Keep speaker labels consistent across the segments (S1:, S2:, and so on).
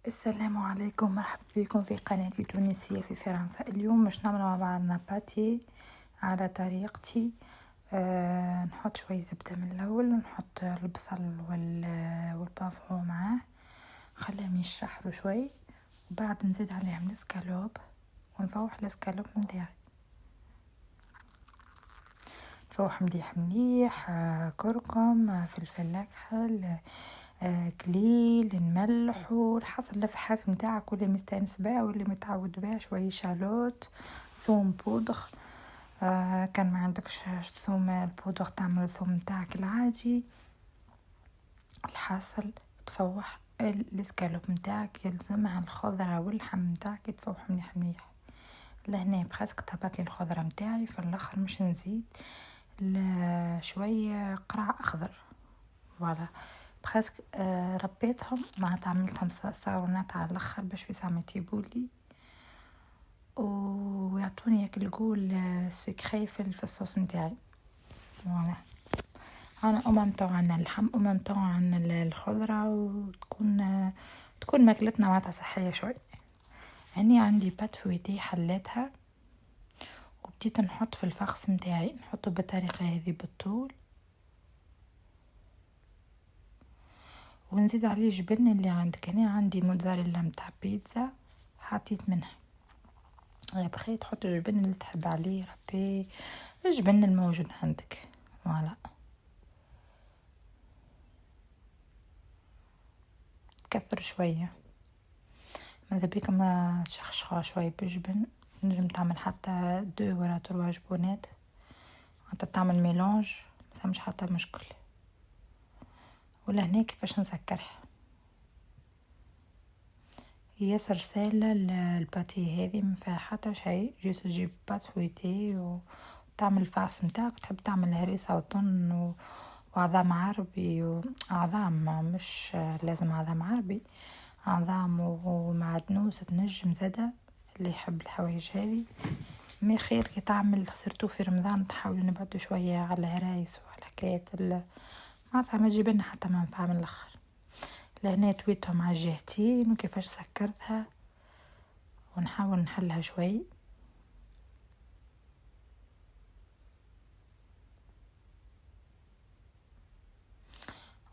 S1: السلام عليكم، مرحبا بكم في قناتي التونسية في فرنسا. اليوم باش نعمل مع بعضنا باتي على طريقتي. نحط شوية زبدة من الأول، نحط البصل والبافرو معاه، نخليهم يشحروا شوي، وبعد نزيد عليهم الاسكالوب ونفوح الاسكالوب متاعي. نفوح مليح مليح، كركم، فلفل اكحل، قليل، نملحو حسب اللفحات متاعك، واللي مستانس بها واللي متعود بها، شويه شالوت، ثوم بودغ. كان ما عندكش ثوم البودغ تعمل ثوم متاعك العادي. الحاصل تفوح الاسكالوب متاعك، يلزمها الخضره واللحم متاعك تفوح مليح مليح. لهنا بخاسك طبقت لي الخضره متاعي، في الاخر مش نزيد شويه قرع اخضر. فوالا بخاسك ربيتهم مع تعملتهم صارونات على الاخر باش في ساعه يطيبولي ويعطوني هيك القول سكري في الصوص متاعي. فوالا انا متاع عنا اللحم، متاع عنا الخضره، وتكون ماكلتنا معناتها صحيه شوي. هني عندي بات فويتي حليتها وبديت نحط في الفخص متاعي، نحطه بالطريقه هذه بالطول، ونزيد عليه جبن اللي عندك. هنا عندي موتزاريلا متاع بيتزا حطيت منها، بخيت تحط الجبن اللي تحب عليه، ربي الجبن الموجود عندك. فوالا تكثر شويه، ماذا بيك ما تشخشخها شويه بالجبن. نجم تعمل حتى 2 ولا 3 جبونات، انت تعمل ميلانج مش حتى مشكل. ولا هنا كيفاش نسكرها، ياسر سهلة الباتي هذه، ما فيها حتى شيء. جيت تجيب بات فويتي وتعمل الفاس متاعك، تحب تعمل هريسة وطن وعظام عربي وعظام، مش لازم عظام عربي، عظام ومعدنوس تنجم زادة اللي يحب الحوايج هذه. ما خير كي تعمل سيرتو في رمضان تحاول نبعدو شوية على الهرايس وعلى حكاية معناتها ما تجيبلنا حتى منفعة من الاخر. لهنا تويتهم على الجهتين وكيفاش سكرتها، ونحاول نحلها شوي.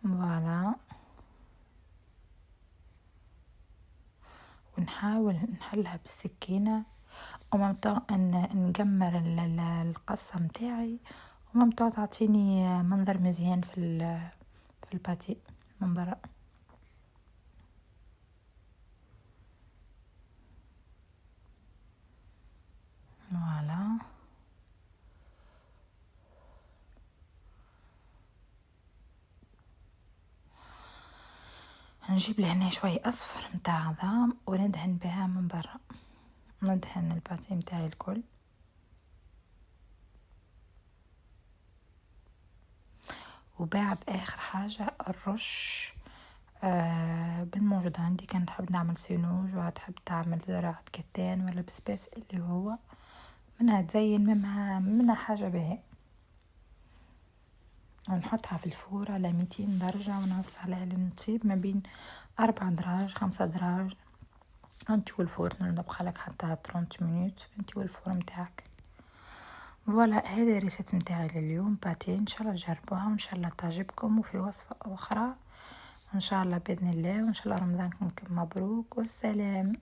S1: فوالا ونحاول نحلها بالسكينة، وممتع ان نجمر القصة متاعي، وممتع تعطيني منظر مزيان في الباتي من برا. فوالا نجيب لهنا شوي اصفر متاع عظام وندهن بها من برا، ندهن الباتي متاعي الكل. وبعد اخر حاجة الرش بالموجود عندي. كان تحب نعمل سينوج ولا تحب تعمل زراعة كتان ولا بسباس اللي هو منها تزين منها حاجة بها. ونحطها في الفور على 200 درجة ونعص عليها لنطيب ما بين 4 دراج 5 دراج. انت والفرن ندبخلك حتى 30 مينوت انت والفور متاعك. فوالا هذا ريسيت متاعي لليوم باتي، ان شاء الله جربوها وان شاء الله تعجبكم. وفي وصفة اخرى ان شاء الله باذن الله، وان شاء الله رمضانكم مبروك والسلام.